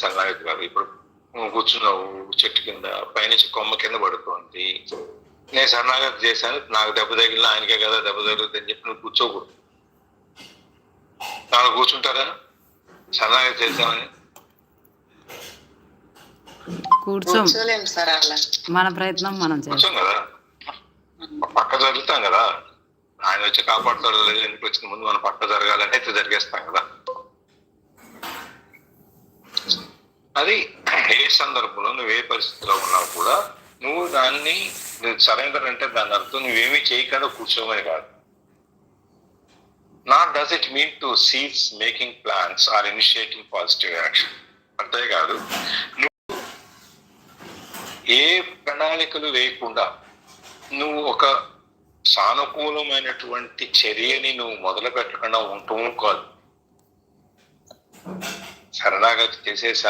శరణాగతి కాదు. ఇప్పుడు నువ్వు కూర్చున్నావు చెట్టు కింద, పైనుంచి కొమ్మ కింద పడుతోంది, నేను శరణాగతి చేశాను, నాకు దెబ్బ తగిలిన ఆయనకే కదా దెబ్బ తగులుతుంది అని చెప్పి నువ్వు కూర్చోకూడదు. నాలో కూర్చుంటారా శరణాగతి చేశామని? కూర్చోలేము సార్. అలా మన ప్రయత్నం మనం కూర్చోం కదా, పక్క జరుగుతాం కదా. ఆయన వచ్చి కాపాడుతాడు లేదు, ఎందుకు వచ్చిన ముందు మనం పక్క జరగాలని అయితే జరిగేస్తాం కదా. అది ఏ సందర్భంలో నువ్వు ఏ పరిస్థితిలో ఉన్నా కూడా నువ్వు దాన్ని సరెండర్ అంటే దాని అర్థం నువ్వేమీ చేయకుండా కూర్చోమని కాదు. Not does it mean to cease making plans or initiating positive action. అంతేకాదు నువ్వు ఏ ప్రణాళికలు వేయకుండా నువ్వు ఒక సానుకూలమైనటువంటి చర్యని నువ్వు మొదలు పెట్టకుండా ఉండటం కాదు. శరణాగతి చేసే